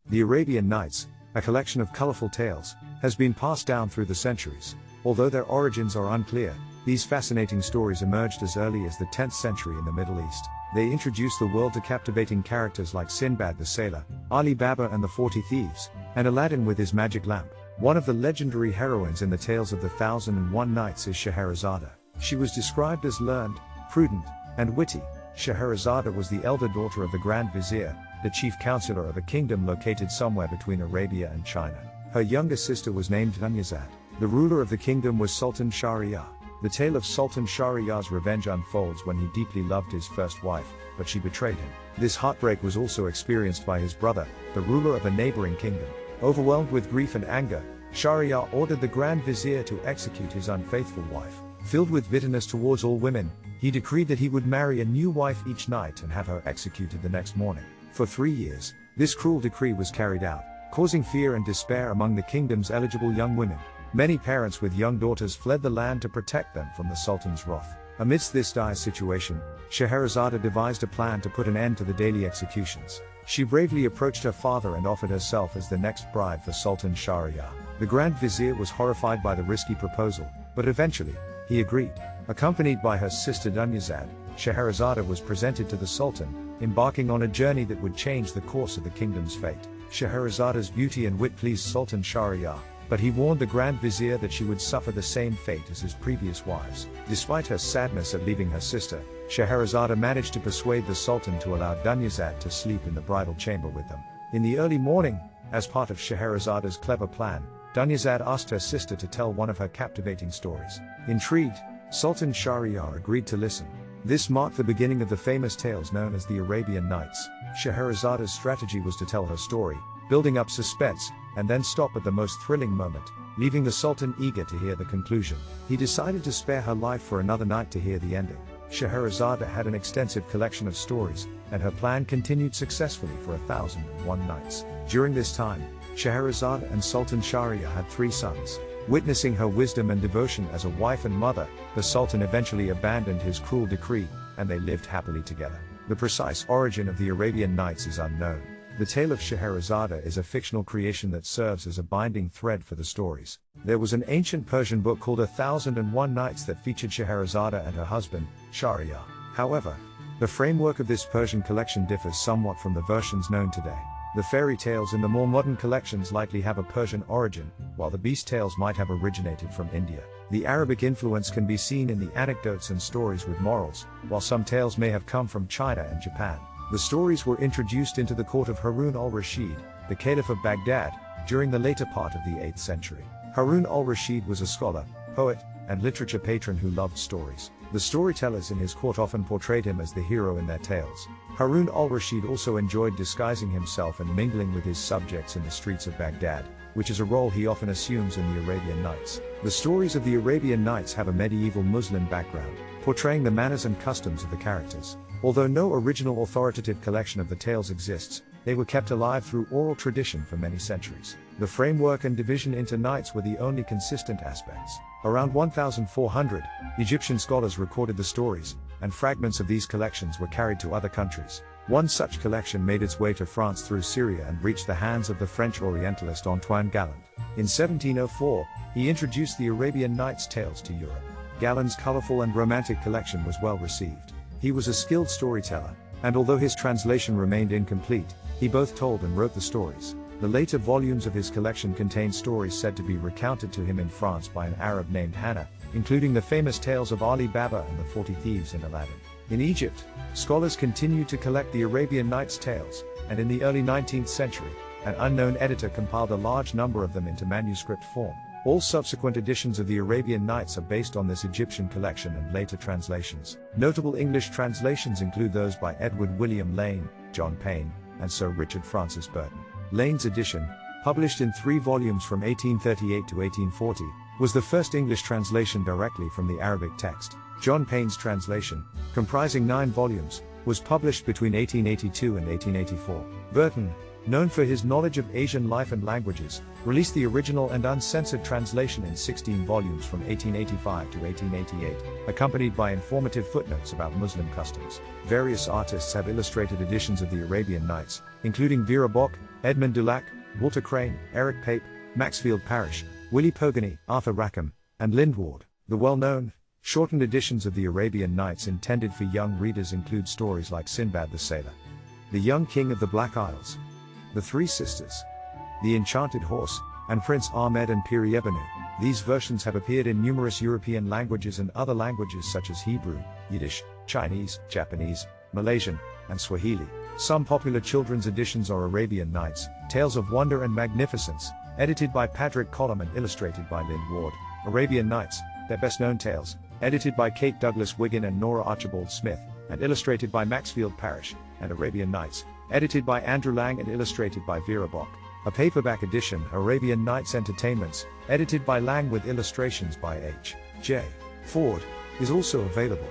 The Arabian Nights, a collection of colorful tales, has been passed down through the centuries. Although their origins are unclear, these fascinating stories emerged as early as the 10th century in the Middle East. They introduced the world to captivating characters like Sinbad the Sailor, Ali Baba and the 40 Thieves, and Aladdin with his magic lamp. One of the legendary heroines in the tales of the 1001 Nights is Scheherazade. She was described as learned, prudent, and witty. Scheherazade was the elder daughter of the Grand Vizier, the chief counselor of a kingdom located somewhere between Arabia and China. Her younger sister was named Dunyazad. The ruler of the kingdom was Sultan Shahryar. The tale of Sultan Shahryar's revenge unfolds when he deeply loved his first wife, but she betrayed him. This heartbreak was also experienced by his brother, the ruler of a neighboring kingdom. Overwhelmed with grief and anger, Shahryar ordered the Grand Vizier to execute his unfaithful wife. Filled with bitterness towards all women, he decreed that he would marry a new wife each night and have her executed the next morning. For 3 years, this cruel decree was carried out, causing fear and despair among the kingdom's eligible young women. Many parents with young daughters fled the land to protect them from the Sultan's wrath. Amidst this dire situation, Scheherazade devised a plan to put an end to the daily executions. She bravely approached her father and offered herself as the next bride for Sultan Shahryar. The Grand Vizier was horrified by the risky proposal, but eventually, he agreed. Accompanied by her sister Dunyazad, Scheherazade was presented to the Sultan, embarking on a journey that would change the course of the kingdom's fate. Scheherazade's beauty and wit pleased Sultan Shahryar, but he warned the Grand Vizier that she would suffer the same fate as his previous wives. Despite her sadness at leaving her sister, Scheherazade managed to persuade the Sultan to allow Dunyazad to sleep in the bridal chamber with them. In the early morning, as part of Scheherazade's clever plan, Dunyazad asked her sister to tell one of her captivating stories. Intrigued, Sultan Shahryar agreed to listen. This marked the beginning of the famous tales known as the Arabian Nights. Scheherazade's strategy was to tell her story, building up suspense, and then stop at the most thrilling moment, leaving the Sultan eager to hear the conclusion. He decided to spare her life for another night to hear the ending. Scheherazade had an extensive collection of stories, and her plan continued successfully for 1001 nights. During this time, Scheherazade and Sultan Shahryar had 3 sons. Witnessing her wisdom and devotion as a wife and mother, the Sultan eventually abandoned his cruel decree, and they lived happily together. The precise origin of the Arabian Nights is unknown. The tale of Scheherazade is a fictional creation that serves as a binding thread for the stories. There was an ancient Persian book called 1001 Nights that featured Scheherazade and her husband, Shahryar. However, the framework of this Persian collection differs somewhat from the versions known today. The fairy tales in the more modern collections likely have a Persian origin, while the beast tales might have originated from India. The Arabic influence can be seen in the anecdotes and stories with morals, while some tales may have come from China and Japan. The stories were introduced into the court of Harun al-Rashid, the Caliph of Baghdad, during the later part of the 8th century. Harun al-Rashid was a scholar, poet, and literature patron who loved stories. The storytellers in his court often portrayed him as the hero in their tales. Harun al-Rashid also enjoyed disguising himself and mingling with his subjects in the streets of Baghdad, which is a role he often assumes in the Arabian Nights. The stories of the Arabian Nights have a medieval Muslim background, portraying the manners and customs of the characters. Although no original authoritative collection of the tales exists, they were kept alive through oral tradition for many centuries. The framework and division into nights were the only consistent aspects. Around 1400, Egyptian scholars recorded the stories, and fragments of these collections were carried to other countries. One such collection made its way to France through Syria and reached the hands of the French Orientalist Antoine Galland. In 1704, he introduced the Arabian Nights tales to Europe. Galland's colorful and romantic collection was well received. He was a skilled storyteller, and although his translation remained incomplete, he both told and wrote the stories. The later volumes of his collection contained stories said to be recounted to him in France by an Arab named Hannah, including the famous tales of Ali Baba and the 40 Thieves and Aladdin. In Egypt, scholars continued to collect the Arabian Nights tales, and in the early 19th century, an unknown editor compiled a large number of them into manuscript form. All subsequent editions of the Arabian Nights are based on this Egyptian collection and later translations. Notable English translations include those by Edward William Lane, John Payne, and Sir Richard Francis Burton. Lane's edition, published in 3 volumes from 1838 to 1840, was the first English translation directly from the Arabic text. John Payne's translation, comprising 9 volumes, was published between 1882 and 1884. Burton, known for his knowledge of Asian life and languages, released the original and uncensored translation in 16 volumes from 1885 to 1888, accompanied by informative footnotes about Muslim customs. Various artists have illustrated editions of the Arabian Nights, including Vera Bock, Edmund Dulac, Walter Crane, Eric Pape, Maxfield Parrish, Willie Pogany, Arthur Rackham, and Lindward. The well-known, shortened editions of the Arabian Nights intended for young readers include stories like Sinbad the Sailor, The Young King of the Black Isles, The Three Sisters, The Enchanted Horse, and Prince Ahmed and Piri Ebenu. These versions have appeared in numerous European languages and other languages such as Hebrew, Yiddish, Chinese, Japanese, Malaysian, and Swahili. Some popular children's editions are Arabian Nights, Tales of Wonder and Magnificence, edited by Patrick Collum and illustrated by Lynn Ward. Arabian Nights, their best-known tales, edited by Kate Douglas Wiggin and Nora Archibald Smith, and illustrated by Maxfield Parrish, and Arabian Nights, edited by Andrew Lang and illustrated by Vera Bock. A paperback edition, Arabian Nights Entertainments, edited by Lang with illustrations by H. J. Ford, is also available.